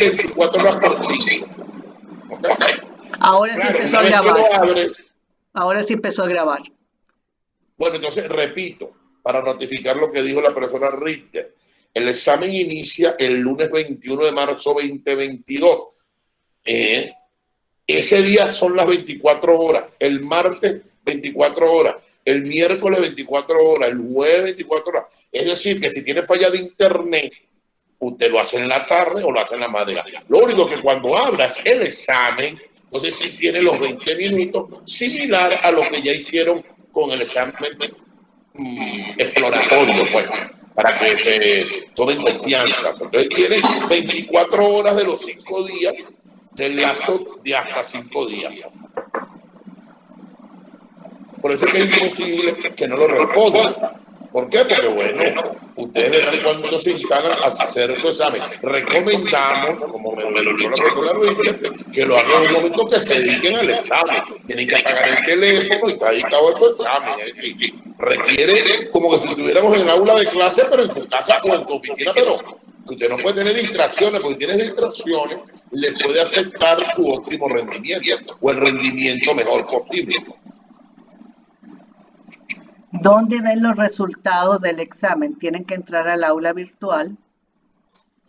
24 horas por 5. ¿Okay? Ahora sí empezó a grabar. Ahora sí empezó a grabar. Bueno, entonces repito, para ratificar lo que dijo la profesora Richter, el examen inicia el lunes 21 de marzo 2022. Ese día son las 24 horas, el martes 24 horas, el miércoles 24 horas, el jueves 24 horas. Es decir, que si tiene falla de internet, usted lo hace en la tarde o lo hace en la madrugada. Lo único que cuando abras el examen, entonces sí tiene los 20 minutos, similar a lo que ya hicieron con el examen exploratorio, pues, para que se tomen confianza. Entonces tiene 24 horas de los 5 días, del lazo de hasta 5 días. Por eso es que es imposible que no lo respondan. ¿Por qué? Porque, bueno, ustedes verán cuando se instalan a hacer su examen. Recomendamos, como me lo indicó la profesora Richter, que lo hagan en un momento que se dediquen al examen. Tienen que apagar el teléfono y está dedicado a su examen. Es decir, requiere como que si estuviéramos en el aula de clase, pero en su casa o en su oficina, pero que usted no puede tener distracciones, porque tiene distracciones, le puede afectar su óptimo rendimiento o el rendimiento mejor posible. ¿Dónde ven los resultados del examen? Tienen que entrar al aula virtual,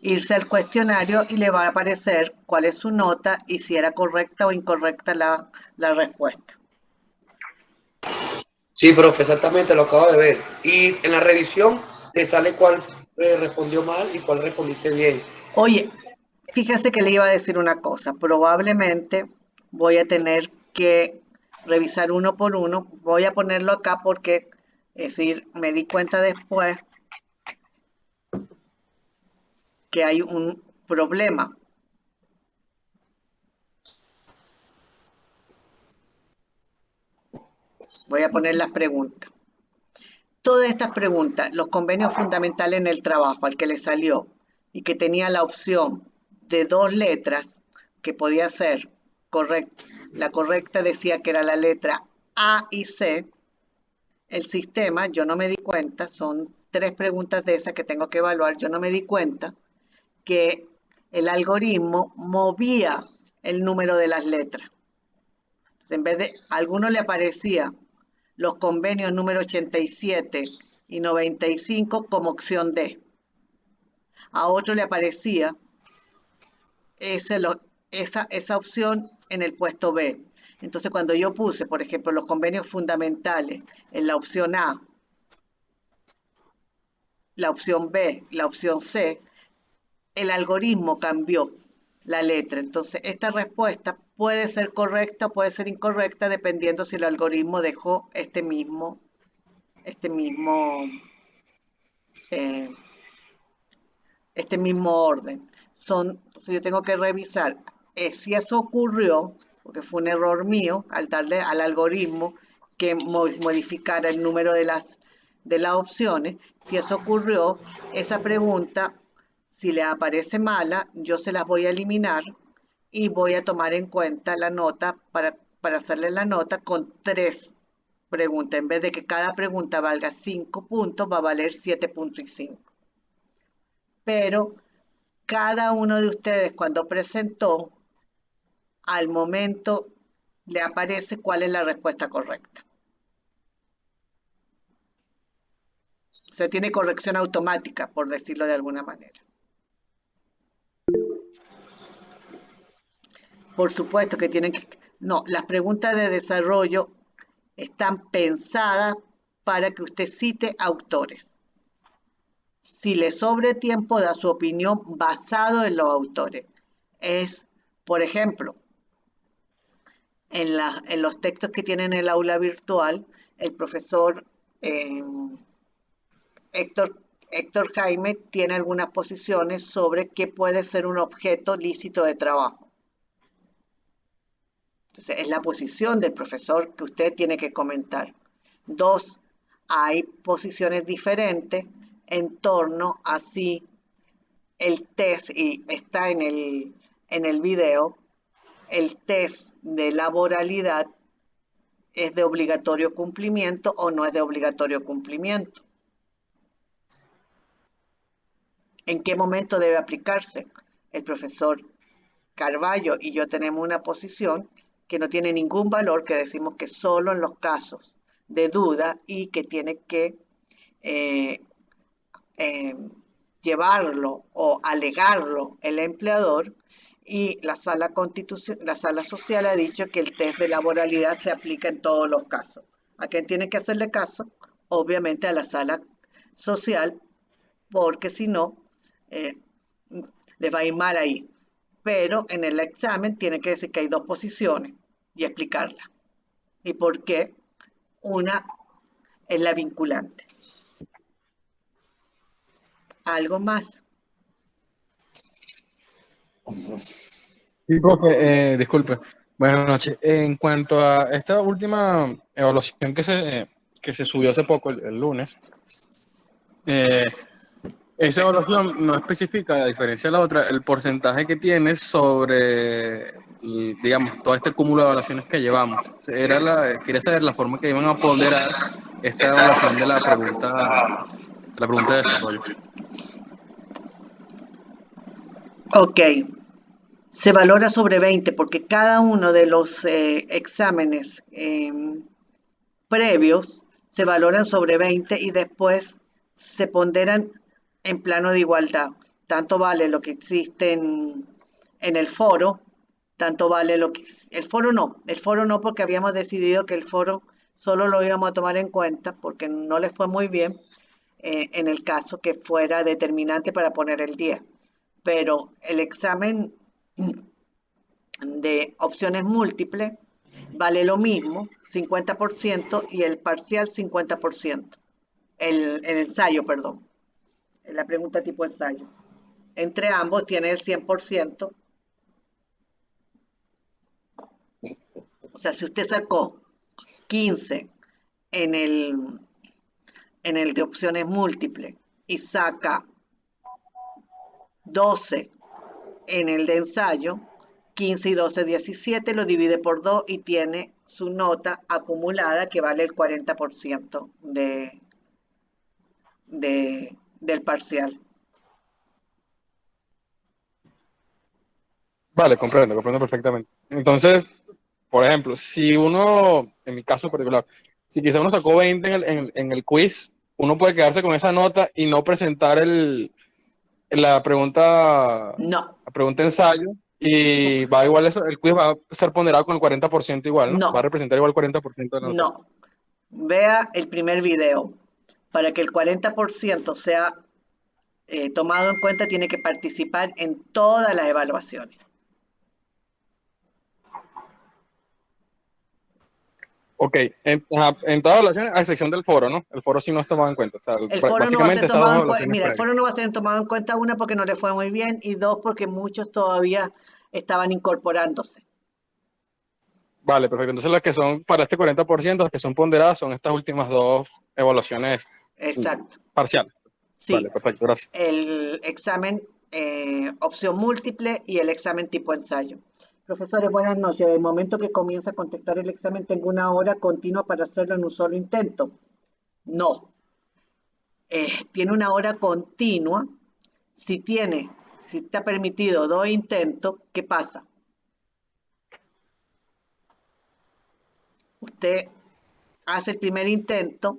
irse al cuestionario y le va a aparecer cuál es su nota y si era correcta o incorrecta la respuesta. Sí, profe, exactamente, lo acabo de ver. Y en la revisión te sale cuál respondió mal y cuál respondiste bien. Oye, fíjese que le iba a decir una cosa. Probablemente voy a tener que revisar uno por uno. Voy a ponerlo acá porque, es decir, me di cuenta después que hay un problema. Voy a poner las preguntas. Todas estas preguntas, los convenios fundamentales en el trabajo, al que le salió y que tenía la opción de 2 letras, que podía ser correcta. La correcta decía que era la letra A y C. El sistema, yo no me di cuenta, son 3 preguntas de esas que tengo que evaluar, yo no me di cuenta que el algoritmo movía el número de las letras. Entonces, en vez de, a alguno le aparecía los convenios número 87 y 95 como opción D. A otro le aparecía esa opción en el puesto B. Entonces, cuando yo puse, por ejemplo, los convenios fundamentales en la opción A, la opción B, la opción C, el algoritmo cambió la letra. Entonces, esta respuesta puede ser correcta o puede ser incorrecta dependiendo si el algoritmo dejó este mismo orden. Entonces yo tengo que revisar si eso ocurrió, porque fue un error mío al darle al algoritmo que modificara el número de las opciones. Si eso ocurrió, esa pregunta, si le aparece mala, yo se las voy a eliminar y voy a tomar en cuenta la nota para hacerle la nota con 3 preguntas. En vez de que cada pregunta valga 5 puntos, va a valer 7.5. Pero cada uno de ustedes cuando presentó, al momento le aparece cuál es la respuesta correcta. O sea, tiene corrección automática, por decirlo de alguna manera. Por supuesto que tienen que... No, las preguntas de desarrollo están pensadas para que usted cite autores. Si le sobre tiempo, da su opinión basado en los autores. Por ejemplo, en los textos que tienen en el aula virtual, el profesor Héctor Jaime tiene algunas posiciones sobre qué puede ser un objeto lícito de trabajo. Entonces, es la posición del profesor que usted tiene que comentar. 2, hay posiciones diferentes en torno a si el test, y está en el video, el test de laboralidad es de obligatorio cumplimiento o no es de obligatorio cumplimiento. ¿En qué momento debe aplicarse? el profesor Carballo y yo tenemos una posición que no tiene ningún valor, que decimos que solo en los casos de duda y que tiene que eh, llevarlo o alegarlo el empleador, y la sala social ha dicho que el test de laboralidad se aplica en todos los casos. ¿A quién tiene que hacerle caso? Obviamente a la sala social, porque si no, eh, les va a ir mal ahí. Pero en el examen tiene que decir que hay dos posiciones y explicarla. ¿Y por qué? Una es la vinculante. ¿Algo más? Sí, profe, disculpe. Buenas noches. En cuanto a esta última evaluación que se subió hace poco, el lunes, eh, esa evaluación no especifica, a diferencia de la otra, el porcentaje que tiene sobre, digamos, todo este cúmulo de evaluaciones que llevamos. Quería saber la forma que iban a ponderar esta evaluación de la pregunta de desarrollo. Ok. Se valora sobre 20 porque cada uno de los exámenes previos se valoran sobre 20 y después se ponderan en plano de igualdad. Tanto vale lo que existe en el foro, tanto vale lo que... El foro no porque habíamos decidido que el foro solo lo íbamos a tomar en cuenta porque no les fue muy bien en el caso que fuera determinante para poner el 10. Pero el examen de opciones múltiples vale lo mismo, 50%, y el parcial 50%. El ensayo, perdón. La pregunta tipo ensayo. Entre ambos tiene el 100%. O sea, si usted sacó 15 en el de opciones múltiples y saca 12 en el de ensayo, 15 y 12, 17, lo divide por 2 y tiene su nota acumulada que vale el 40% del parcial. Vale, comprendo perfectamente. Entonces, por ejemplo, si uno, en mi caso particular, si quizá uno sacó 20 en el quiz, uno puede quedarse con esa nota y no presentar la pregunta, No, la pregunta ensayo, y va igual eso, el quiz va a ser ponderado con el 40% igual, ¿no? Va a no, representar igual el 40% de la nota. no. Vea el primer video. Para que el 40% sea tomado en cuenta, tiene que participar en todas las evaluaciones. Ok, en todas las evaluaciones, a excepción del foro, ¿no? El foro sí no es tomado en cuenta. O sea, El foro no va a básicamente ser estas tomado dos en cuenta. evaluaciones Mira, el previas. foro no va a ser tomado en cuenta, una, porque no le fue muy bien, y dos, porque muchos todavía estaban incorporándose. Vale, perfecto. Entonces las que son para este 40%, las que son ponderadas, son estas últimas dos evaluaciones Exacto. parciales. Sí, Vale, perfecto, gracias. el examen opción múltiple y el examen tipo ensayo. Profesores, buenas noches. Del momento que comienza a contestar el examen, ¿tengo una hora continua para hacerlo en un solo intento? No. Tiene una hora continua. Si está permitido 2 intentos, ¿qué pasa? Usted hace el primer intento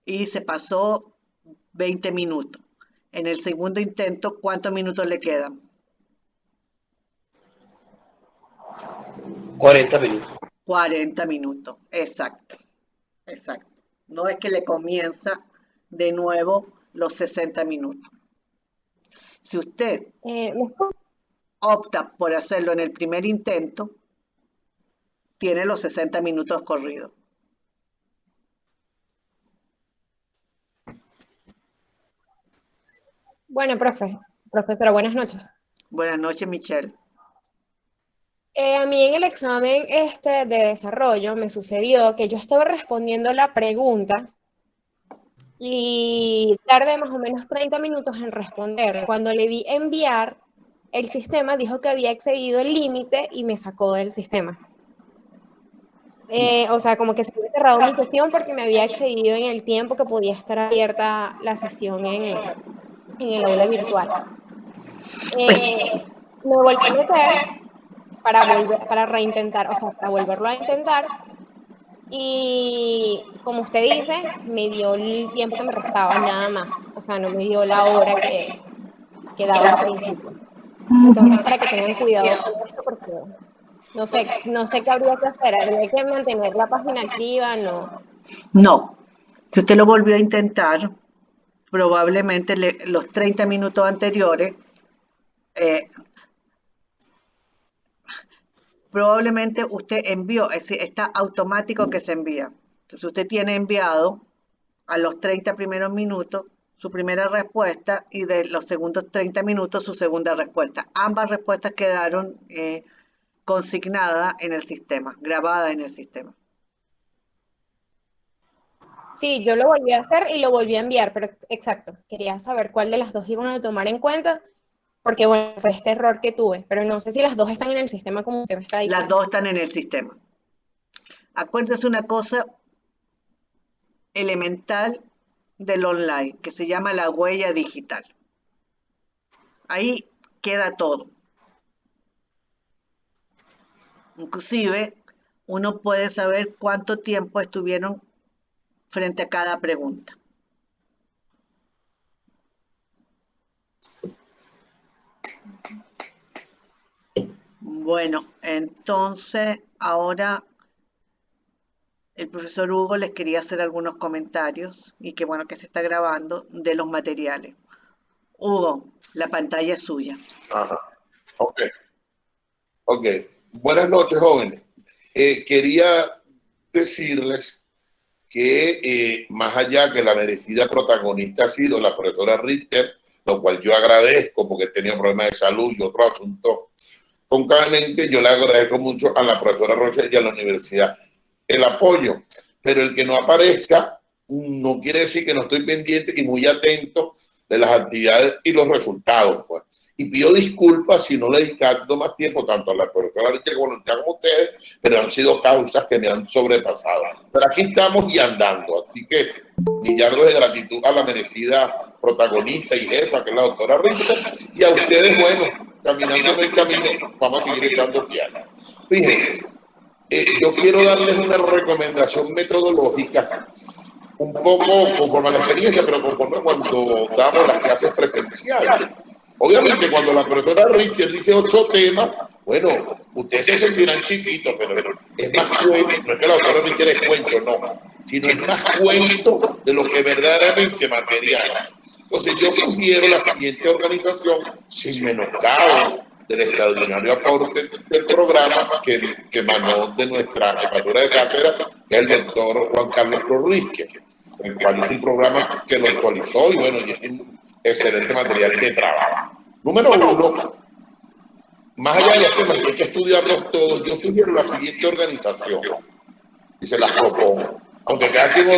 y se pasó 20 minutos. En el segundo intento, ¿cuántos minutos le quedan? 40 minutos. 40 minutos, exacto. No es que le comienza de nuevo los 60 minutos. Si usted opta por hacerlo en el primer intento, tiene los 60 minutos corridos. Bueno, profesora, buenas noches. Buenas noches, Michelle. A mí en el examen de desarrollo me sucedió que yo estaba respondiendo la pregunta y tardé más o menos 30 minutos en responder. Cuando le di enviar, el sistema dijo que había excedido el límite y me sacó del sistema. O sea, como que se había cerrado mi sesión porque me había excedido en el tiempo que podía estar abierta la sesión en el aula virtual. Me volví a meter para reintentar, o sea, para volverlo a intentar. Y como usted dice, me dio el tiempo que me restaba, nada más. O sea, no me dio la hora que daba al principio. Entonces, para que tengan cuidado con esto, porque no sé qué habría que hacer. ¿Habría que mantener la página activa? No. No. Si usted lo volvió a intentar, probablemente los 30 minutos anteriores, probablemente usted envió, es decir, está automático que se envía. Entonces usted tiene enviado a los 30 primeros minutos su primera respuesta y de los segundos 30 minutos su segunda respuesta. Ambas respuestas quedaron consignadas en el sistema, grabadas en el sistema. Sí, yo lo volví a hacer y lo volví a enviar, pero exacto, quería saber cuál de las dos iban a tomar en cuenta, porque bueno, fue este error que tuve, pero no sé si las dos están en el sistema como usted me está diciendo. Las dos están en el sistema. Acuérdese una cosa elemental del online, que se llama la huella digital. Ahí queda todo. Inclusive, uno puede saber cuánto tiempo estuvieron frente a cada pregunta. Bueno, entonces ahora el profesor Hugo les quería hacer algunos comentarios y qué bueno que se está grabando de los materiales. Hugo, la pantalla es suya. Ajá. Ok. Buenas noches, jóvenes. Quería decirles que más allá que la merecida protagonista ha sido la profesora Richter, lo cual yo agradezco porque tenía problemas de salud y otro asunto concretamente, yo le agradezco mucho a la profesora Rocha y a la universidad el apoyo, pero el que no aparezca no quiere decir que no estoy pendiente y muy atento de las actividades y los resultados, pues. Y pido disculpas si no le he dedicado más tiempo tanto a la profesora Richter como a ustedes, pero han sido causas que me han sobrepasado. Pero aquí estamos y andando, así que millardos de gratitud a la merecida protagonista y jefa, que es la doctora Richter, y a ustedes, bueno, caminando en el camino, vamos a seguir echando piano. Fíjense, yo quiero darles una recomendación metodológica, un poco conforme a la experiencia, pero conforme cuando damos las clases presenciales. Obviamente, cuando la profesora Richter dice 8 temas, bueno, ustedes se sentirán chiquitos, pero es más cuento, no es que la doctora Richter es cuento, no, sino es más cuento de lo que verdaderamente material. Entonces, yo sugiero la siguiente organización, sin menoscabo del extraordinario aporte del programa que emanó de nuestra jefatura de cátedra, que es el doctor Juan Carlos Prorrisque, el cual hizo un programa que lo actualizó y bueno, y es un excelente material de trabajo. Número 1, más allá de los temas que hay que estudiarlos todos, yo sugiero la siguiente organización y se las propongo. Aunque cada quien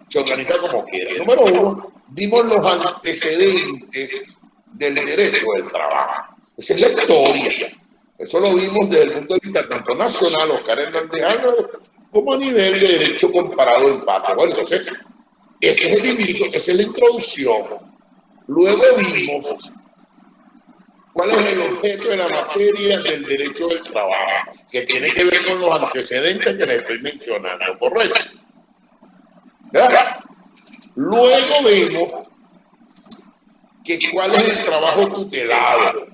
se organiza como quiera. Número 1, dimos los antecedentes del derecho del trabajo. Esa es la historia. Eso lo vimos desde el punto de vista tanto nacional, Oscar Hernández Álvarez, como a nivel de derecho comparado en parte. Bueno, entonces, ese es el inicio, esa es la introducción. Luego vimos cuál es el objeto de la materia del derecho del trabajo, que tiene que ver con los antecedentes que les estoy mencionando, ¿correcto? ¿Verdad? Luego vemos que cuál es el trabajo tutelado,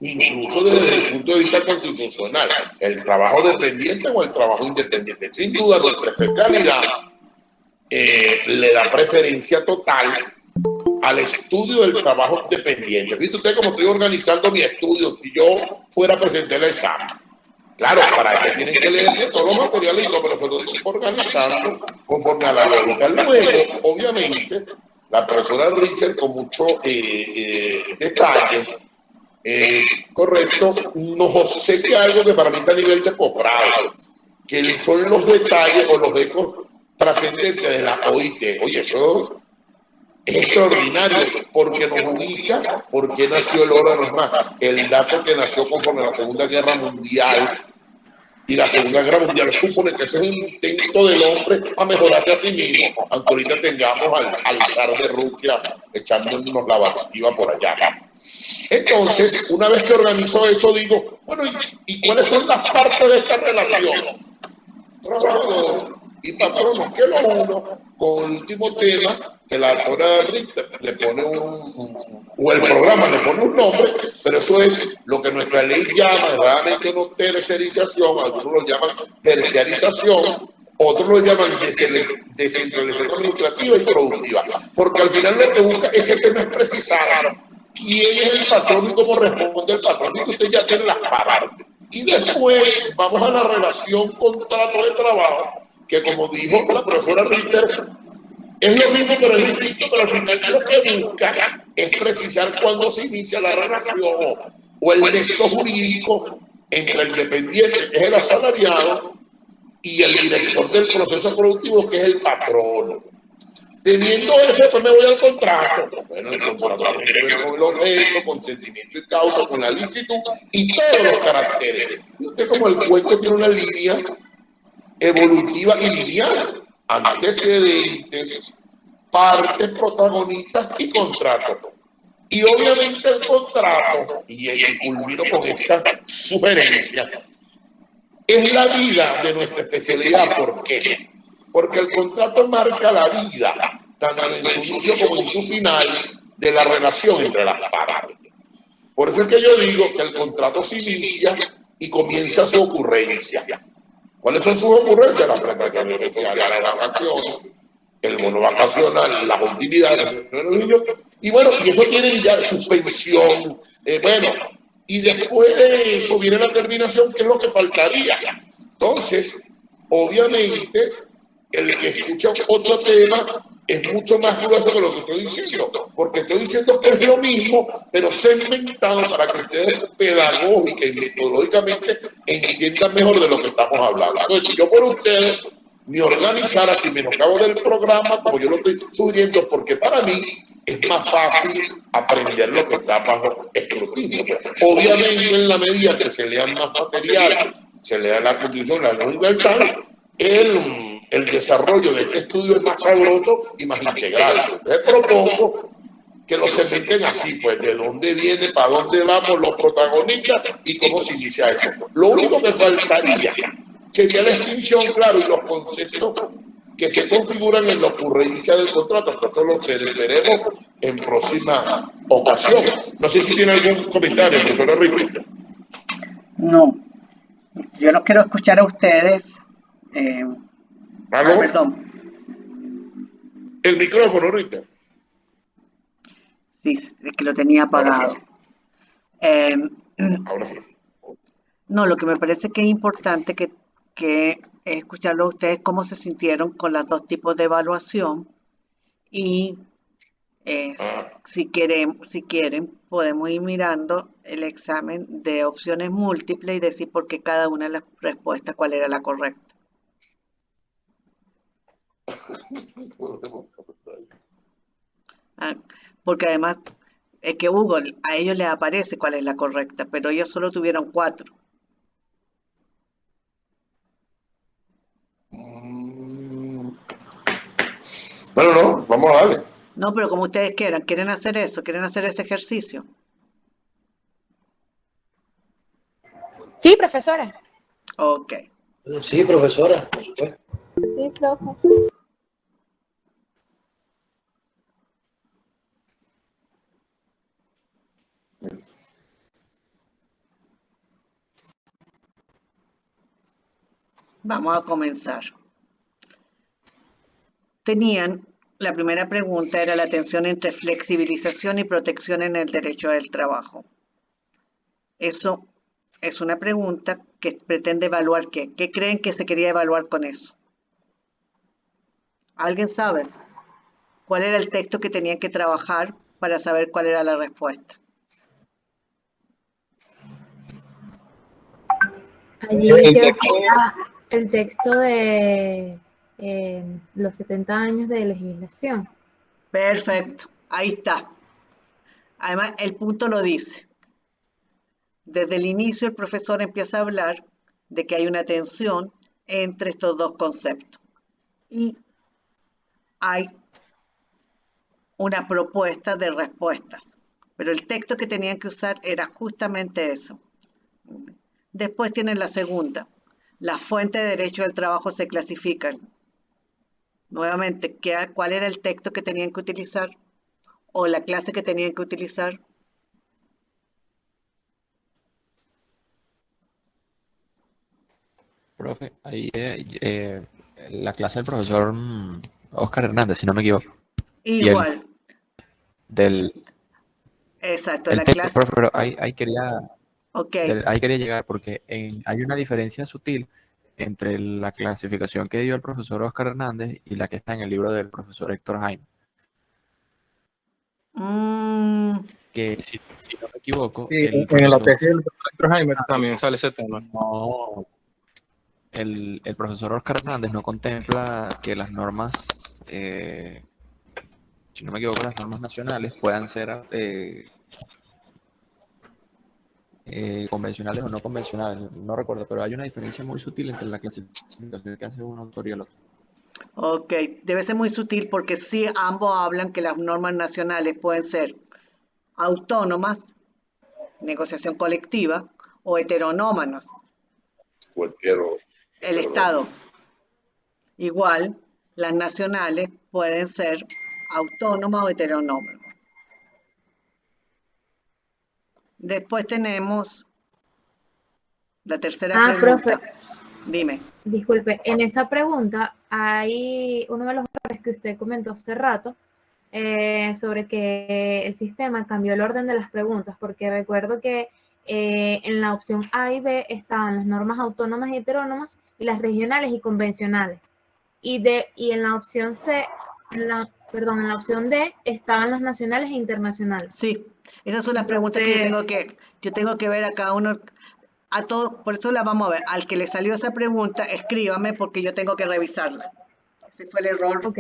incluso desde el punto de vista constitucional, el trabajo dependiente o el trabajo independiente. Sin duda, nuestra especialidad le da preferencia total al estudio del trabajo dependiente. Fíjate usted cómo estoy organizando mi estudio si yo fuera a presentar el examen. Claro, para eso tienen que leer todos los materiales y todo, pero se lo estoy organizando conforme a la lógica. Luego, obviamente, la profesora Richter con mucho detalle, correcto, nos obsequia algo que para mí está a nivel de posgrado, que son los detalles o los ecos trascendentes de la OIT. Oye, eso es extraordinario porque nos ubica, porque nació el órgano. Es más, el dato que nació conforme a la Segunda Guerra Mundial Y la Segunda Guerra Mundial supone que ese es un intento del hombre a mejorarse a sí mismo, aunque ahorita tengamos al zar de Rusia echándonos la bativa por allá. Entonces, una vez que organizó eso, digo, bueno, ¿y cuáles son las partes de esta relación? Trabajador y patrono, que lo uno con el último tema que la autora Richter le pone o el programa le pone un nombre, pero eso es lo que nuestra ley llama realmente no tercerización, algunos lo llaman terciarización, otros lo llaman descentralización administrativa y productiva, porque al final lo que busca ese tema es precisar quién es el patrón y cómo responde el patrón, y que usted ya tiene las partes. Y después vamos a la relación contrato de trabajo, que como dijo la profesora Richter, es lo mismo pero es distinto, pero al final lo que busca es precisar cuándo se inicia la relación o el nexo jurídico entre el dependiente, que es el asalariado, y el director del proceso productivo, que es el patrono. Teniendo eso, pues me voy al contrato. Bueno, el contrato tiene que ver con el objeto, consentimiento y causa, con la licitud y todos los caracteres. Fíjate como el cuento tiene una línea evolutiva y lineal. Antecedentes, partes, protagonistas y contrato. Y obviamente el contrato, y culmino con esta sugerencia, es la vida de nuestra especialidad. ¿Por qué? Porque el contrato marca la vida, tanto en su inicio como en su final, de la relación entre las partes. Por eso es que yo digo que el contrato se inicia y comienza su ocurrencia. ¿Cuáles son sus ocurrencias? Las prestaciones sociales, las vacaciones, el bono vacacional, las utilidades, y bueno, y eso tiene ya suspensión, bueno, y después de eso viene la terminación, que es lo que faltaría. Entonces, obviamente, el que escucha otro tema es mucho más grueso que lo que estoy diciendo, porque estoy diciendo que es lo mismo, pero segmentado para que ustedes pedagógica y metodológicamente entiendan mejor de lo que estamos hablando. Entonces, si yo fuera ustedes, me organizara, si menoscabo del programa, como yo lo estoy sugiriendo, porque para mí es más fácil aprender lo que está bajo escrutinio. Obviamente, en la medida que se lean más material, se lea la Constitución, la ley universal, el desarrollo de este estudio es más sabroso y más integral. Les propongo que lo segmenten así, pues, de dónde viene, para dónde vamos, los protagonistas y cómo se inicia esto. Lo único que faltaría sería la extinción, claro, y los conceptos que se configuran en la ocurrencia del contrato, que eso lo veremos en próxima ocasión. No sé si tiene algún comentario, profesora Ricky. No, yo no quiero escuchar a ustedes. Perdón. El micrófono, Rita. Sí, es que lo tenía apagado. Ahora sí. No, lo que me parece que es importante que escucharlo a ustedes cómo se sintieron con los dos tipos de evaluación y si quieren, podemos ir mirando el examen de opciones múltiples y decir por qué cada una de las respuestas cuál era la correcta. Porque además es que Google, a ellos les aparece cuál es la correcta, pero ellos solo tuvieron 4. Bueno, no, vamos a darle. No, pero como ustedes quieran, ¿quieren hacer eso? ¿Quieren hacer ese ejercicio? Sí, profesora. Ok. Sí, profesora, por supuesto. Sí, profe. Vamos a comenzar. La primera pregunta era la tensión entre flexibilización y protección en el derecho del trabajo. Eso es una pregunta que pretende evaluar ¿qué? ¿Qué creen que se quería evaluar con eso? ¿Alguien sabe cuál era el texto que tenían que trabajar para saber cuál era la respuesta? Allí creo que era el texto de los 70 años de legislación. Perfecto, ahí está. Además, el punto lo dice. Desde el inicio el profesor empieza a hablar de que hay una tensión entre estos dos conceptos. Y hay una propuesta de respuestas, pero el texto que tenían que usar era justamente eso. Después tienen la segunda. Las fuentes de derecho del trabajo se clasifican. Nuevamente, ¿cuál era el texto que tenían que utilizar? ¿O la clase que tenían que utilizar? Profe, ahí la clase del profesor Oscar Hernández, si no me equivoco. Y el Igual, del exacto, el la texto, clase. profe, pero Ok, ahí quería llegar porque hay una diferencia sutil entre la clasificación que dio el profesor Oscar Hernández y la que está en el libro del profesor Héctor Jaime. Que si no me equivoco, Sí, el en la profesor tesis del doctor Jaime también sale ese tema. no, el profesor Oscar Hernández no contempla que las normas, si no me equivoco, las normas nacionales puedan ser convencionales o no convencionales, no recuerdo, pero hay una diferencia muy sutil entre la clasificación que hace un autor y el otro. ok, debe ser muy sutil porque sí ambos hablan que las normas nacionales pueden ser autónomas, negociación colectiva, o heteronómanas, Cualquier el Estado. Igual, las nacionales pueden ser autónomas o heteronómanas. Después tenemos la tercera Profe, pregunta. Dime. disculpe, en esa pregunta hay uno de los errores que usted comentó hace rato sobre que el sistema cambió el orden de las preguntas, porque recuerdo que en la opción A y B estaban las normas autónomas y heterónomas y las regionales y convencionales. Y en la opción C, en la opción D estaban las nacionales e internacionales. Sí, esas son las preguntas que yo tengo que ver a cada uno, a todo, por eso las vamos a ver. Al que le salió esa pregunta, escríbame porque yo tengo que revisarla. Ese fue el error, Ok.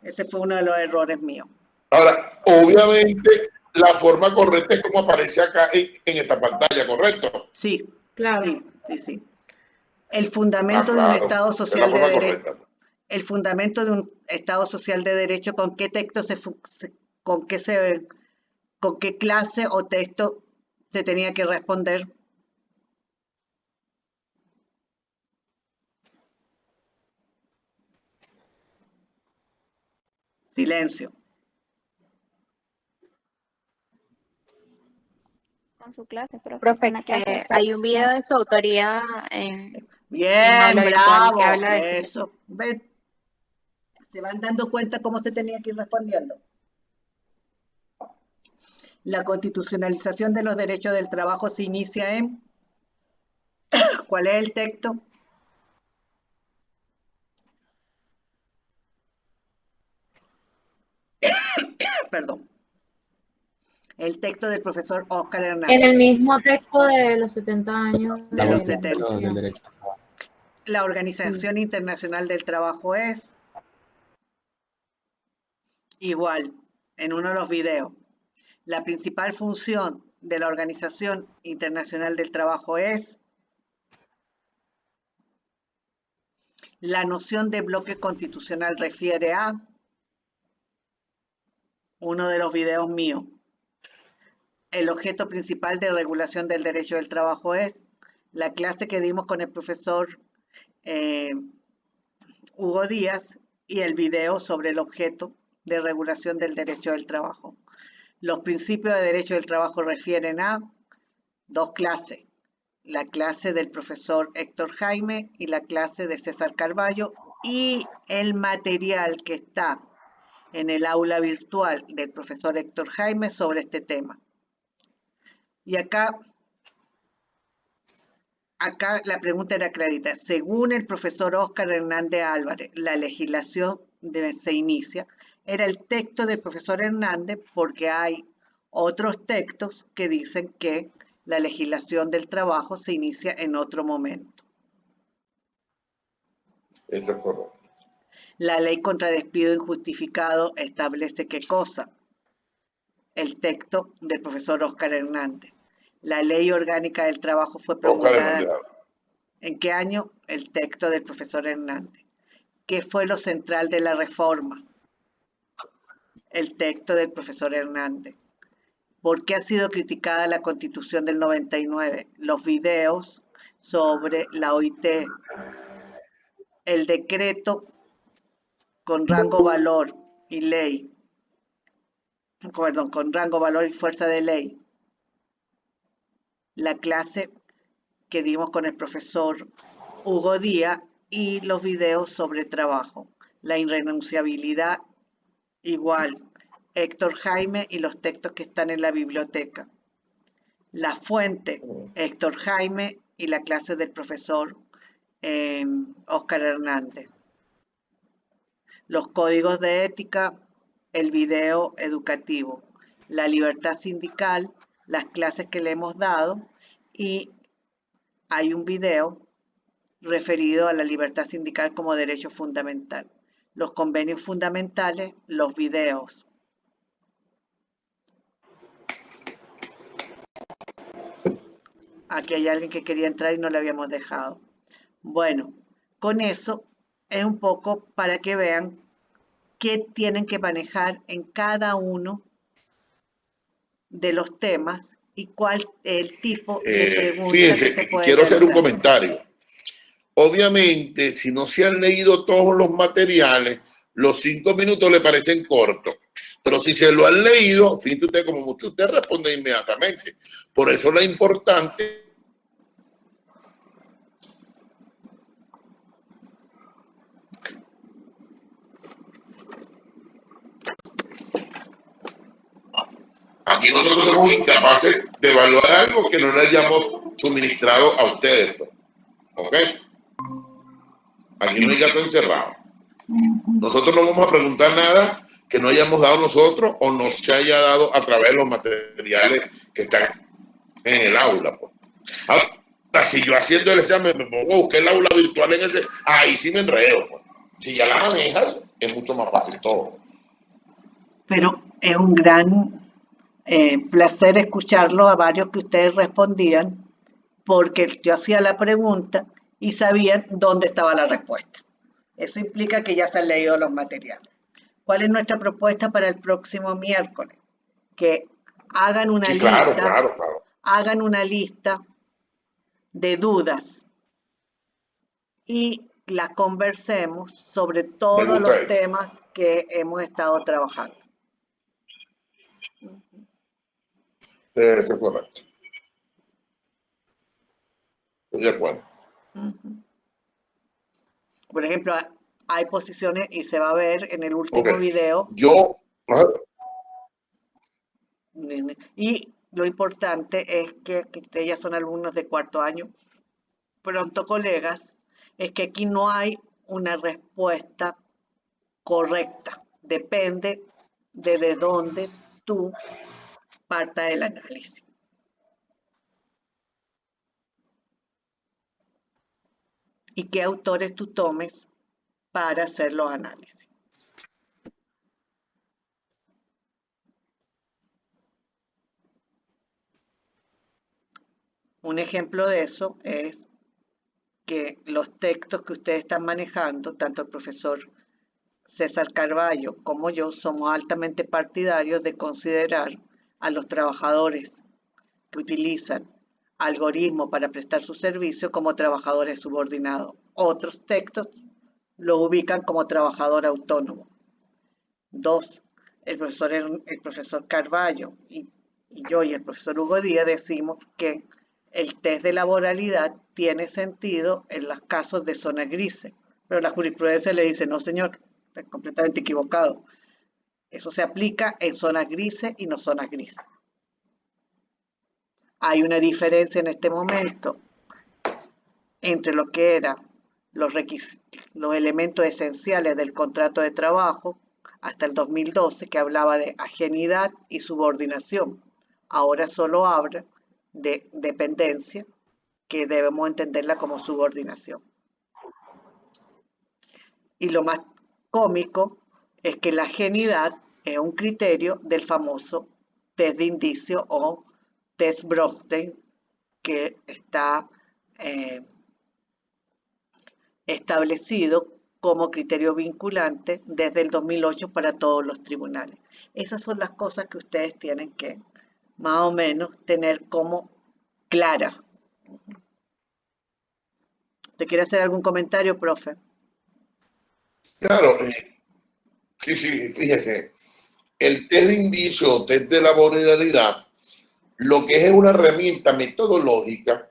ese fue uno de los errores míos. Ahora, obviamente, la forma correcta es como aparece acá en esta pantalla, ¿correcto? Sí, Claro. sí. El fundamento de un Claro, Estado es la social de forma derecho. correcta. El fundamento de un Estado social de derecho, ¿con qué texto con qué clase o texto se tenía que responder? Silencio. Con su clase, Profe, una clase. hay un video de su autoría en Bien, aula virtual que bravo, habla de este tema. eso. ¿Ven? ¿Se van dando cuenta cómo se tenía que ir respondiendo? La constitucionalización de los derechos del trabajo se inicia en... ¿Cuál es el texto? Perdón. El texto del profesor Oscar Hernández. En el mismo texto de los 70 años De los la 70. Del derecho. La Organización Sí. Internacional del Trabajo es igual, en uno de los videos. La principal función de la Organización Internacional del Trabajo es la noción de bloque constitucional refiere a uno de los videos míos. El objeto principal de regulación del derecho del trabajo es la clase que dimos con el profesor Hugo Díaz y el video sobre el objeto de regulación del derecho del trabajo. Los principios de derecho del trabajo refieren a dos clases, la clase del profesor Héctor Jaime y la clase de César Carballo, y el material que está en el aula virtual del profesor Héctor Jaime sobre este tema. Y acá la pregunta era clarita. Según el profesor Óscar Hernández Álvarez, la legislación se inicia. Era el texto del profesor Hernández porque hay otros textos que dicen que la legislación del trabajo se inicia en otro momento. Eso es correcto. La ley contra despido injustificado establece qué cosa. El texto del profesor Óscar Hernández. La ley orgánica del trabajo fue Oscar promulgada. Hernández. ¿En qué año? El texto del profesor Hernández. ¿Qué fue lo central de la reforma? El texto del profesor Hernández. ¿Por qué ha sido criticada la Constitución del 99? Los videos sobre la OIT, el decreto con rango, valor y ley, perdón, con rango, valor y fuerza de ley, la clase que dimos con el profesor Hugo Díaz y los videos sobre trabajo, la irrenunciabilidad igual, Héctor Jaime y los textos que están en la biblioteca. La fuente, Héctor Jaime y la clase del profesor Óscar Hernández. Los códigos de ética, el video educativo, la libertad sindical, las clases que le hemos dado y hay un video referido a la libertad sindical como derecho fundamental. Los convenios fundamentales, los videos. Aquí hay alguien que quería entrar y no le habíamos dejado. Bueno, con eso es un poco para que vean qué tienen que manejar en cada uno de los temas y cuál es el tipo de pregunta Fíjense, que se puede quiero hacer un hacer. comentario. Obviamente, si no se han leído todos los materiales, los 5 minutos le parecen cortos. Pero si se lo han leído, fíjense usted, como mucho, usted responde inmediatamente. Por eso lo importante aquí nosotros somos incapaces de evaluar algo que no le hayamos suministrado a ustedes. Pues. ¿Ok? Aquí no hay gato encerrado. Nosotros no vamos a preguntar nada que no hayamos dado nosotros o nos se haya dado a través de los materiales que están en el aula. Pues. Ahora, si yo haciendo el examen me pongo a buscar el aula virtual en ese, ahí sí me enredo. Pues. Si ya la manejas, es mucho más fácil todo. Pero es un gran placer escucharlo a varios que ustedes respondían, porque yo hacía la pregunta y sabían dónde estaba la respuesta. Eso implica que ya se han leído los materiales. ¿Cuál es nuestra propuesta para el próximo miércoles? Que hagan una lista, claro. hagan una lista de dudas y las conversemos sobre todos los temas que hemos estado trabajando. Eso es correcto. Estoy de acuerdo. Por ejemplo, hay posiciones y se va a ver en el último video. Y lo importante es que ustedes ya son alumnos de 4º año, pronto colegas, es que aquí no hay una respuesta correcta. Depende de dónde tú partas del análisis. Y qué autores tú tomes para hacer los análisis. Un ejemplo de eso es que los textos que ustedes están manejando, tanto el profesor César Carballo como yo, somos altamente partidarios de considerar a los trabajadores que utilizan algoritmos para prestar su servicio como trabajadores subordinados. Otros textos lo ubican como trabajador autónomo. 2. El profesor Carballo y yo y el profesor Hugo Díaz decimos que el test de laboralidad tiene sentido en los casos de zonas grises, pero la jurisprudencia le dice, no señor, está completamente equivocado. Eso se aplica en zonas grises y no zonas grises. Hay una diferencia en este momento entre lo que eran los elementos esenciales del contrato de trabajo hasta el 2012, que hablaba de ajenidad y subordinación. Ahora solo habla de dependencia, que debemos entenderla como subordinación. Y lo más cómico es que la ajenidad es un criterio del famoso test de indicio o test Bronsted, que está establecido como criterio vinculante desde el 2008 para todos los tribunales. Esas son las cosas que ustedes tienen que más o menos tener como claras. ¿Te quiere hacer algún comentario, profe? Claro, sí, fíjese, el test de indicio o test de laboralidad, lo que es una herramienta metodológica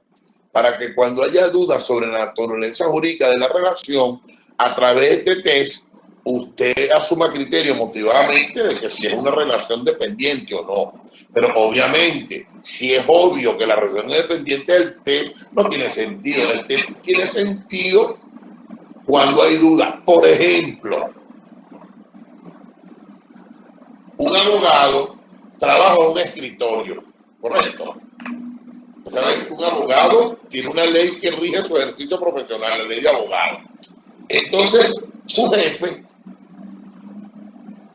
para que cuando haya dudas sobre la naturaleza jurídica de la relación, a través de este test, usted asuma criterio motivadamente de que si es una relación dependiente o no. Pero obviamente, si es obvio que la relación es dependiente, del test no tiene sentido. El test tiene sentido cuando hay dudas. Por ejemplo, un abogado trabaja en un escritorio, ¿correcto? Saben que un abogado tiene una ley que rige su ejercicio profesional, la ley de abogado. Entonces, su jefe,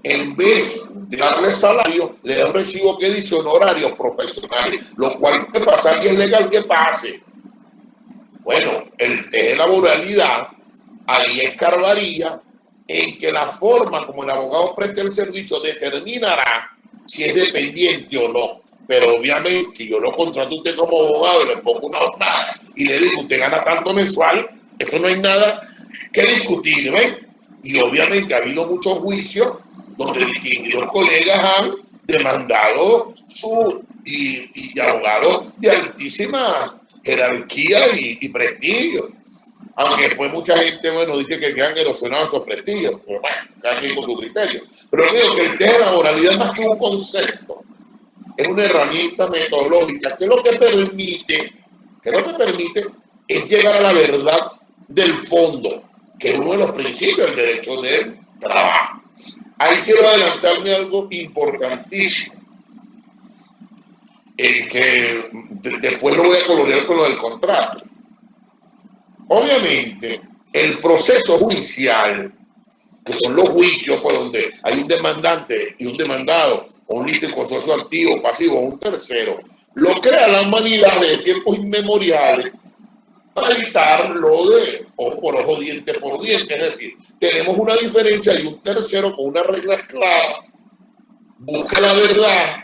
en vez de darle salario, le da un recibo que dice honorarios profesionales, lo cual puede pasar y es legal que pase. Bueno, el test de laboralidad ahí escarbaría en que la forma como el abogado presta el servicio determinará si es dependiente o no. Pero obviamente, si yo lo contrato a usted como abogado y le pongo una jornada y le digo, usted gana tanto mensual, esto no hay nada que discutir, ¿ven? Y obviamente ha habido muchos juicios donde distinguidos colegas han demandado y abogados de altísima jerarquía y prestigio. Aunque después mucha gente, bueno, dice que quedan erosionados esos prestigios. Pero bueno, cada quien con su criterio. Pero creo que el test de laboralidad es más que un concepto. Es una herramienta metodológica que lo que permite es llegar a la verdad del fondo, que es uno de los principios del derecho del trabajo. Ahí quiero adelantarme algo importantísimo, que después lo voy a colorear con lo del contrato. Obviamente, el proceso judicial, que son los juicios por donde hay un demandante y un demandado, o un litigio consorcio activo, pasivo, o un tercero, lo crea la humanidad de tiempos inmemoriales para evitar lo de ojo por ojo, diente por diente. Es decir, tenemos una diferencia y un tercero con una regla clara busca la verdad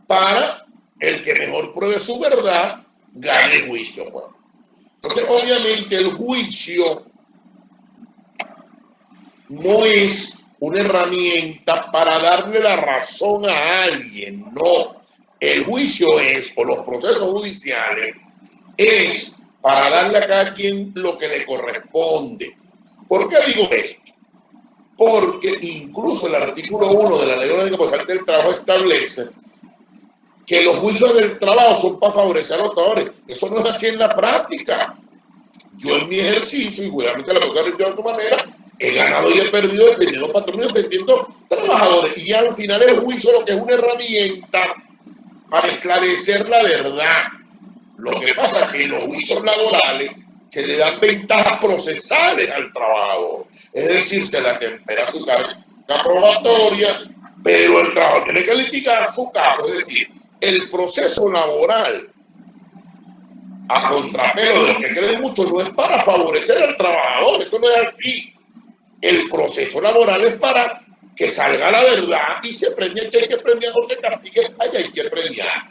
para el que mejor pruebe su verdad gane el juicio. Bueno, entonces, obviamente, el juicio no es una herramienta para darle la razón a alguien, no. El juicio es, o los procesos judiciales, es para darle a cada quien lo que le corresponde. ¿Por qué digo esto? Porque incluso el artículo 1 de la Ley Orgánica Procesal del Trabajo establece que los juicios del trabajo son para favorecer a los trabajadores. Eso no es así en la práctica. Yo en mi ejercicio, y obviamente la puedo de otra manera, he ganado y he perdido defendiendo patrones, defendiendo trabajadores. Y al final el juicio lo que es una herramienta para esclarecer la verdad. Lo que pasa es que en los juicios laborales se le dan ventajas procesales al trabajador. Es decir, se le atempera su carga probatoria, pero el trabajador tiene que litigar su caso. Es decir, el proceso laboral, a contrapelo de lo que creen muchos, no es para favorecer al trabajador. Esto no es así. El proceso laboral es para que salga la verdad y se premie que hay que premiar, o se castigue, hay que premiar.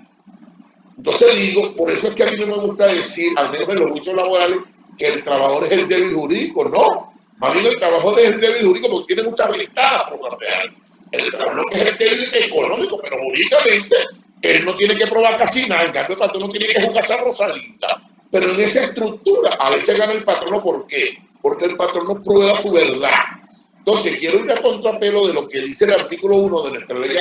Entonces digo, por eso es que a mí no me gusta decir, al menos en los juicios laborales, que el trabajador es el débil jurídico. No, más bien el trabajador es el débil jurídico porque tiene muchas ventajas por parte de él. El trabajador es el débil económico, pero jurídicamente él no tiene que probar casi nada. En cambio, el patrón no tiene que jugarse a Rosalinda. Pero en esa estructura a veces gana el patrono. ¿Por qué? Porque el patrón no prueba su verdad. Entonces, quiero ir a contrapelo de lo que dice el artículo 1 de nuestra ley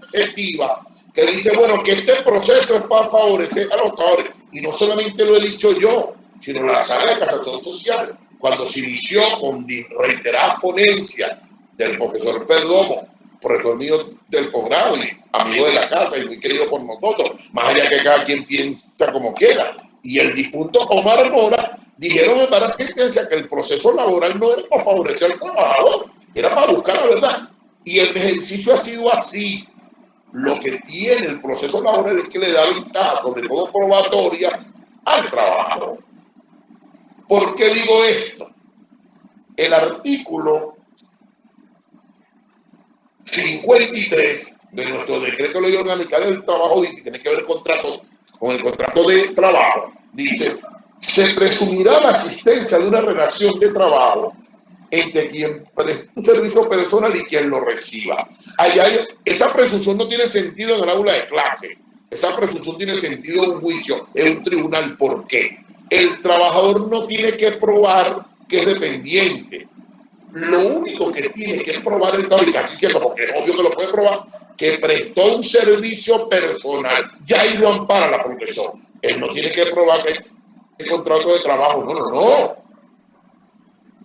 adjetiva, que dice, bueno, que este proceso es para favorecer a los trabajadores. Y no solamente lo he dicho yo, sino la Sala de Casación Social, cuando se inició con reiteradas ponencias del profesor Perdomo, profesor mío del posgrado y amigo de la casa y muy querido por nosotros, más allá que cada quien piensa como quiera, y el difunto Omar Mora, dijeron en varias sentencias que el proceso laboral no era para favorecer al trabajador, era para buscar la verdad. Y el ejercicio ha sido así. Lo que tiene el proceso laboral es que le da ventaja, sobre todo probatoria, al trabajador. ¿Por qué digo esto? El artículo 53 de nuestro decreto de ley orgánica del trabajo tiene que ver con el contrato de trabajo. Dice, se presumirá la existencia de una relación de trabajo entre quien presta un servicio personal y quien lo reciba. Esa presunción no tiene sentido en el aula de clase. Esa presunción tiene sentido en un juicio, en un tribunal. ¿Por qué? El trabajador no tiene que probar que es dependiente. Lo único que tiene que probar el trabajador, porque es obvio que lo puede probar, que prestó un servicio personal. Ya ahí lo ampara la profesión. Él no tiene que probar que hay contrato de trabajo. No.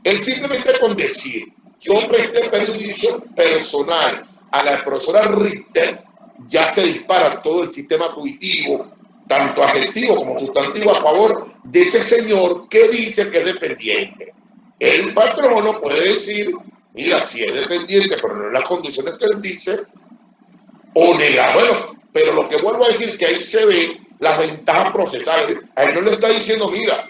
Él simplemente con decir, yo presté servicio personal a la profesora Richter, ya se dispara todo el sistema tuitivo, tanto adjetivo como sustantivo, a favor de ese señor que dice que es dependiente. El patrono puede decir, mira, si es dependiente, pero no en las condiciones que él dice, o negar. Bueno, pero lo que vuelvo a decir, que ahí se ve las ventajas procesales. A él no le está diciendo, mira,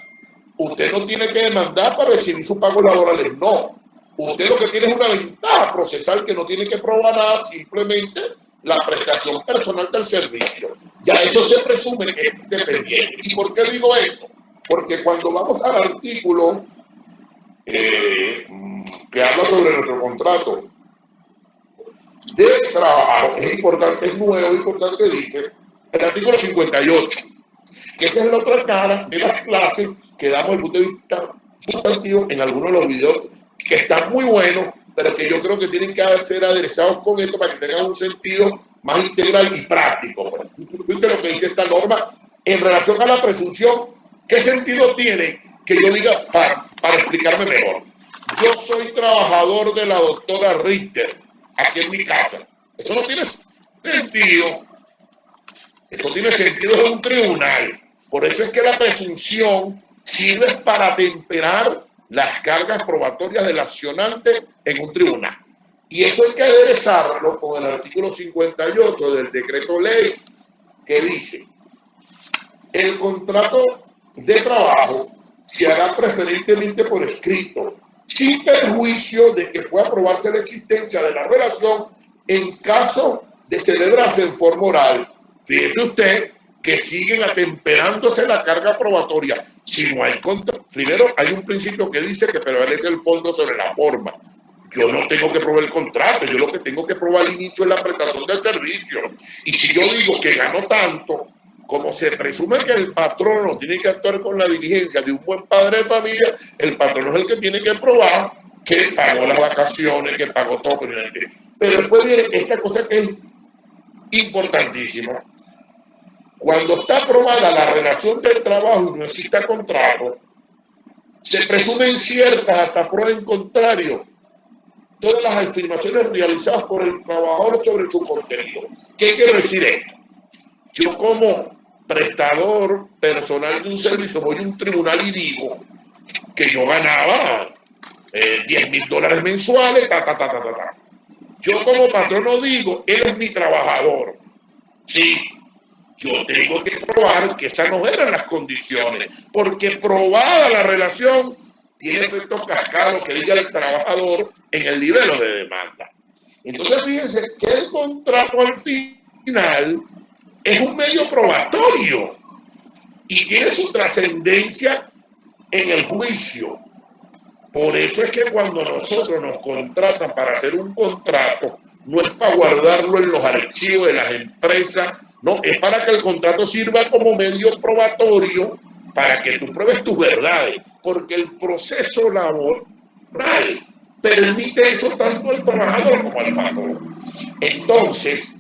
usted no tiene que demandar para recibir sus pagos laborales. No. Usted lo que tiene es una ventaja procesal que no tiene que probar nada, simplemente la prestación personal del servicio. Ya eso se presume que es dependiente. ¿Y por qué digo esto? Porque cuando vamos al artículo que habla sobre nuestro contrato de trabajo, es importante, es nuevo, importante, dice el artículo 58, que esa es la otra cara de las clases que damos el punto de vista sustantivo en algunos de los videos que están muy buenos, pero que yo creo que tienen que ser aderezados con esto para que tengan un sentido más integral y práctico. Fíjate lo que dice esta norma en relación a la presunción. ¿Qué sentido tiene que yo diga para explicarme mejor? Yo soy trabajador de la doctora Richter aquí en mi casa. Eso no tiene sentido. Eso tiene sentido en un tribunal. Por eso es que la presunción sirve para temperar las cargas probatorias del accionante en un tribunal. Y eso hay que aderezarlo con el artículo 58 del decreto ley, que dice, el contrato de trabajo se hará preferentemente por escrito, sin perjuicio de que pueda probarse la existencia de la relación en caso de celebrarse en forma oral. Fíjese usted que siguen atemperándose la carga probatoria. Si no hay contrato, primero hay un principio que dice que prevalece el fondo sobre la forma. Yo no tengo que probar el contrato, yo lo que tengo que probar al inicio es la prestación del servicio. Y si yo digo que ganó tanto, como se presume que el patrono tiene que actuar con la diligencia de un buen padre de familia, el patrono es el que tiene que probar que pagó las vacaciones, que pagó todo. Pero después viene esta cosa que es importantísima. Cuando está aprobada la relación del trabajo y no existe contrato, se presumen ciertas hasta prueba en contrario todas las afirmaciones realizadas por el trabajador sobre su contenido. ¿Qué quiere decir esto? Yo como prestador personal de un servicio voy a un tribunal y digo que yo ganaba $10,000 mensuales, Yo como patrono digo, él es mi trabajador. Sí, yo tengo que probar que esas no eran las condiciones, porque probada la relación, tiene efectos cascados que diga el trabajador en el nivel de demanda. Entonces, fíjense que el contrato al final es un medio probatorio y tiene su trascendencia en el juicio. Por eso es que cuando nosotros nos contratan para hacer un contrato, no es para guardarlo en los archivos de las empresas, no, es para que el contrato sirva como medio probatorio para que tú pruebes tus verdades, porque el proceso laboral permite eso tanto al trabajador como al patrón. Entonces,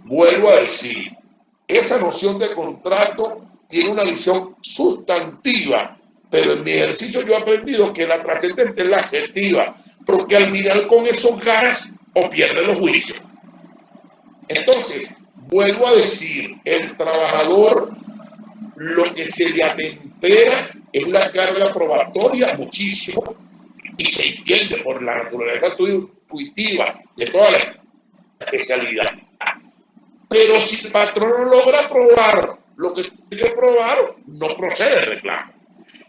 vuelvo a decir, esa noción de contrato tiene una visión sustantiva, pero en mi ejercicio yo he aprendido que la trascendente es la adjetiva, porque al final con eso ganas o pierdes los juicios. Entonces, vuelvo a decir, el trabajador lo que se le atempera es la carga probatoria muchísimo y se entiende por la naturaleza intuitiva de toda la especialidad. Pero si el patrón no logra probar lo que tiene que probar, no procede el reclamo.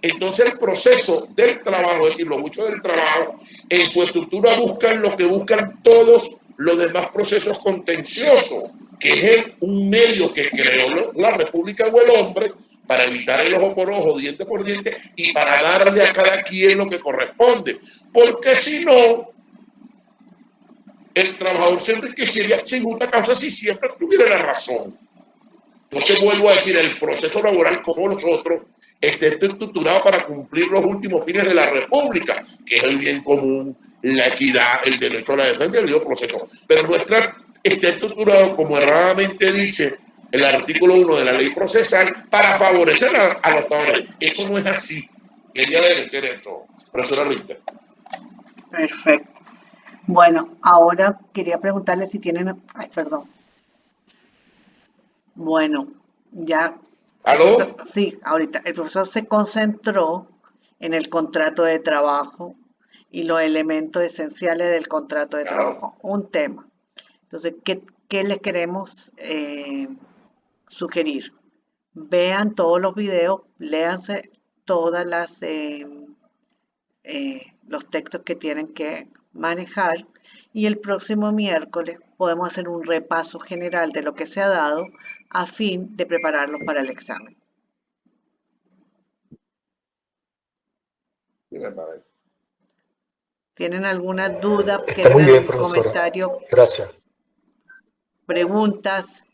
Entonces el proceso del trabajo, es decir, los muchos del trabajo, en su estructura buscan lo que buscan todos los demás procesos contenciosos, que es un medio que creó la República o el hombre para evitar el ojo por ojo, diente por diente, y para darle a cada quien lo que corresponde. Porque si no, el trabajador se enriquecería sin justa causa si siempre tuviera la razón. Entonces vuelvo a decir, el proceso laboral como los otros está estructurado para cumplir los últimos fines de la República, que es el bien común, la equidad, el derecho a la defensa y el debido proceso. Pero nuestra está estructurado, como erradamente dice el artículo 1 de la ley procesal, para favorecer a los trabajadores. Eso no es así. Quería decir esto, profesora Richter. Perfecto. Bueno, ahora quería preguntarle si tienen... Ay, perdón. Bueno, ya... ¿Aló? Sí, ahorita. El profesor se concentró en el contrato de trabajo y los elementos esenciales del contrato de trabajo. Un tema. Entonces, ¿qué les queremos sugerir? Vean todos los videos, léanse todas los textos que tienen que manejar y el próximo miércoles podemos hacer un repaso general de lo que se ha dado a fin de prepararlos para el examen. ¿Tienen alguna duda? Está muy bien, ¿Tienen algún profesora. comentario? Gracias. ¿Preguntas?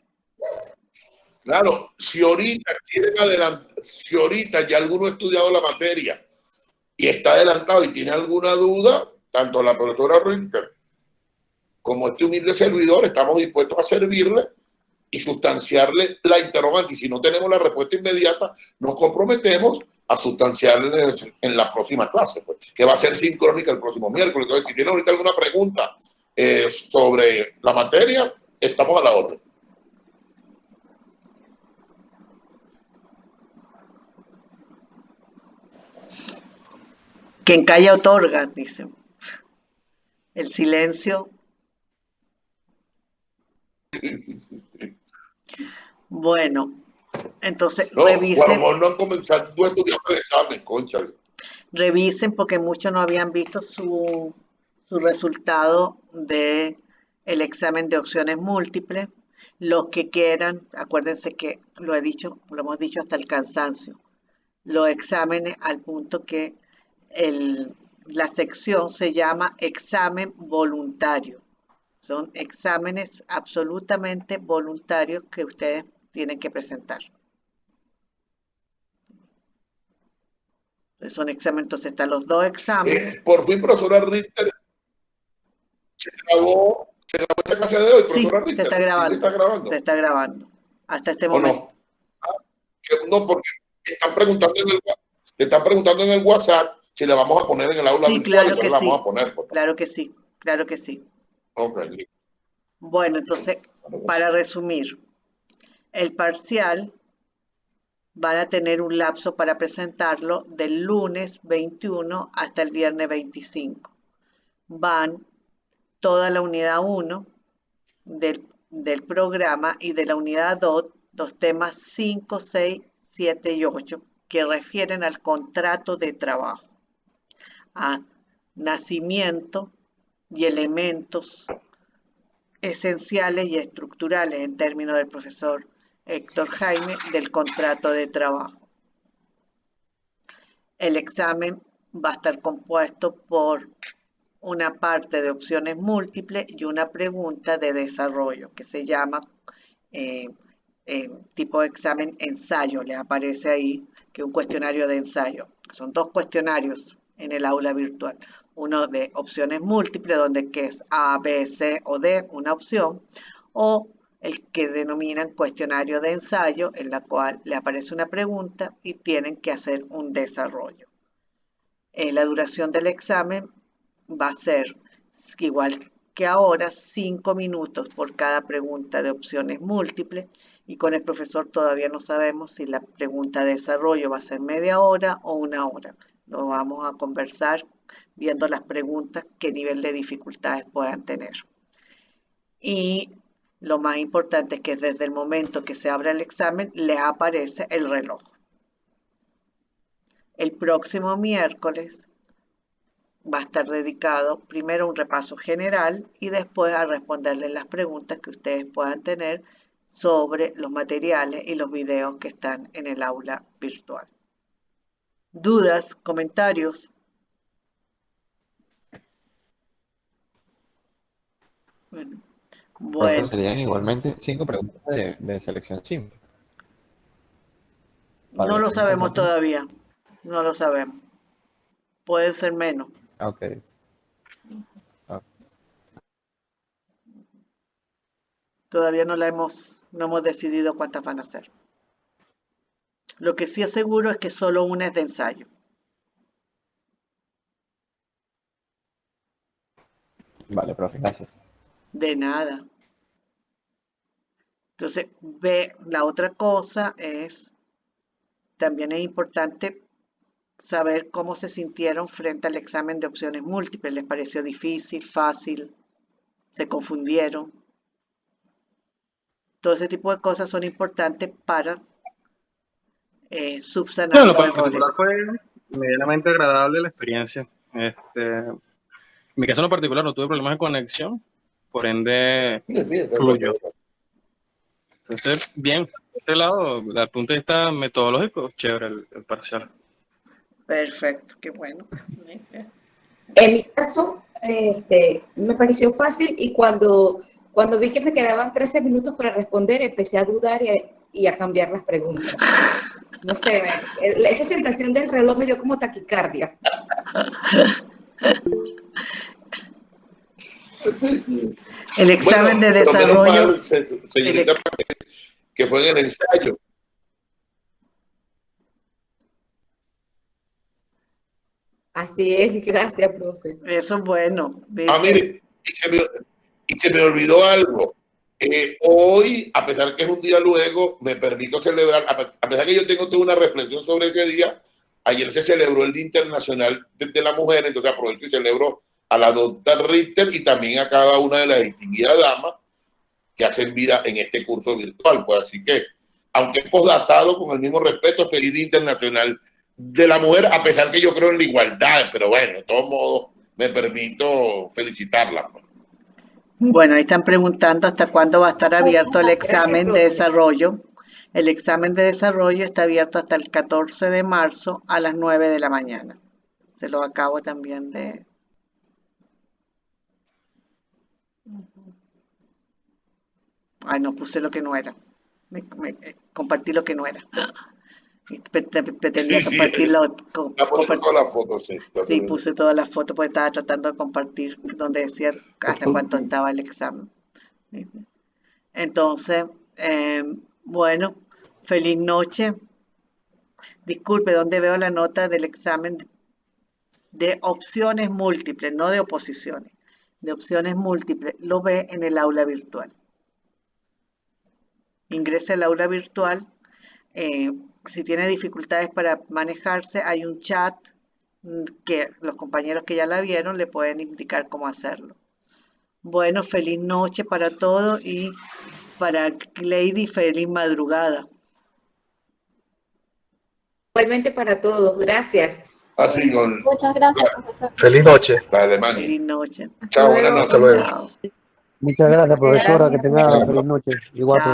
Claro, si ahorita quieren adelantar, si ahorita ya alguno ha estudiado la materia y está adelantado y tiene alguna duda, tanto la profesora Richter como este humilde servidor estamos dispuestos a servirle y sustanciarle la interrogante. Y si no tenemos la respuesta inmediata, nos comprometemos a sustanciarle en la próxima clase, pues, que va a ser sincrónica el próximo miércoles. Entonces, si tienen ahorita alguna pregunta sobre la materia, estamos a la orden. Quien calla otorga, dicen. El silencio. Bueno, entonces No, revisen. o a lo mejor no han comenzado a estudiar el examen, concha. Revisen porque muchos no habían visto su resultado del examen de opciones múltiples. Los que quieran, acuérdense que lo hemos dicho hasta el cansancio. Los exámenes al punto que la sección se llama examen voluntario. Son exámenes absolutamente voluntarios que ustedes tienen que presentar. Son exámenes, entonces están los dos exámenes. Por fin, profesora Richter, se grabó esta clase de hoy, Sí, profesora Richter. se está grabando. Sí, se está grabando. Se está grabando. Hasta este ¿O momento. no? No, porque te están preguntando en el WhatsApp si le vamos a poner en el aula Sí, virtual, claro que la sí. vamos a poner. Pues. Claro que sí, claro que sí. Okay. Bueno, entonces, para resumir, el parcial van a tener un lapso para presentarlo del lunes 21 hasta el viernes 25. Van toda la unidad 1 del programa y de la unidad 2, los temas 5, 6, 7 y 8, que refieren al contrato de trabajo, a nacimiento y elementos esenciales y estructurales en términos del profesor Héctor Jaime del contrato de trabajo. El examen va a estar compuesto por una parte de opciones múltiples y una pregunta de desarrollo que se llama tipo de examen ensayo. Les aparece ahí que un cuestionario de ensayo. Son dos cuestionarios en el aula virtual. Uno de opciones múltiples, donde que es A, B, C o D, una opción, o el que denominan cuestionario de ensayo, en la cual le aparece una pregunta y tienen que hacer un desarrollo. La duración del examen va a ser igual que ahora, 5 minutos por cada pregunta de opciones múltiples, y con el profesor todavía no sabemos si la pregunta de desarrollo va a ser media hora o una hora. Lo vamos a conversar viendo las preguntas, qué nivel de dificultades puedan tener. Y lo más importante es que desde el momento que se abre el examen, les aparece el reloj. El próximo miércoles va a estar dedicado primero a un repaso general y después a responderles las preguntas que ustedes puedan tener sobre los materiales y los videos que están en el aula virtual. ¿Dudas? ¿Comentarios? Bueno, Serían igualmente 5 preguntas de selección simple. Para no el lo examen sabemos formativo. todavía. No lo sabemos. Puede ser menos. Ok. Todavía no hemos decidido cuántas van a ser. Lo que sí es seguro es que solo una es de ensayo. Vale, profe, gracias. De nada. Entonces, la otra cosa es, también es importante saber cómo se sintieron frente al examen de opciones múltiples. ¿Les pareció difícil, fácil? ¿Se confundieron? Todo ese tipo de cosas son importantes para subsanar Bueno, los para el errores. particular fue medianamente agradable la experiencia. En mi caso en lo particular no tuve problemas de conexión, por ende fluyó. Entonces, bien, de este lado, desde el punto de vista metodológico, chévere el parcial. Perfecto, qué bueno. En mi caso, me pareció fácil y cuando vi que me quedaban 13 minutos para responder, empecé a dudar y a cambiar las preguntas. No sé, esa sensación del reloj me dio como taquicardia. El examen de pero menos desarrollo. mal, señorita, que fue en el ensayo. Así es, gracias, profe. Eso es bueno. ¿Viste? Ah, mire, y se me olvidó algo. Hoy, a pesar que es un día luego, me permito celebrar, a pesar que yo tengo toda una reflexión sobre ese día, ayer se celebró el Día Internacional de la Mujer, entonces aprovecho y celebro a la doctora Richter y también a cada una de las distinguidas damas que hacen vida en este curso virtual. Pues así que, aunque es postdatado, con el mismo respeto, feliz Día Internacional de la Mujer, a pesar que yo creo en la igualdad, pero bueno, de todos modos, me permito felicitarla. Pues. Bueno, ahí están preguntando hasta cuándo va a estar abierto el examen de desarrollo. El examen de desarrollo está abierto hasta el 14 de marzo a las 9 de la mañana. Se lo acabo también de... Ay, no puse lo que no era. Compartí lo que no era. Pretendía compartirlo. Todas las fotos, sí. Sí, puse todas las fotos porque estaba tratando de compartir donde decía hasta cuánto estaba el examen. Entonces, bueno, feliz noche. Disculpe, ¿dónde veo la nota del examen de opciones múltiples, no de oposiciones? De opciones múltiples, lo ve en el aula virtual. Ingrese al aula virtual. Si tiene dificultades para manejarse, hay un chat que los compañeros que ya la vieron le pueden indicar cómo hacerlo. Bueno, feliz noche para todos y para Lady, feliz madrugada. Igualmente para todos, gracias. Así con Muchas gracias, profesor. Feliz noche. la Alemania. Feliz noche. Chao, buenas noches. Hasta luego. Chao. Muchas gracias, profesora. Que tenga Gracias. feliz noche. Igual. Chao.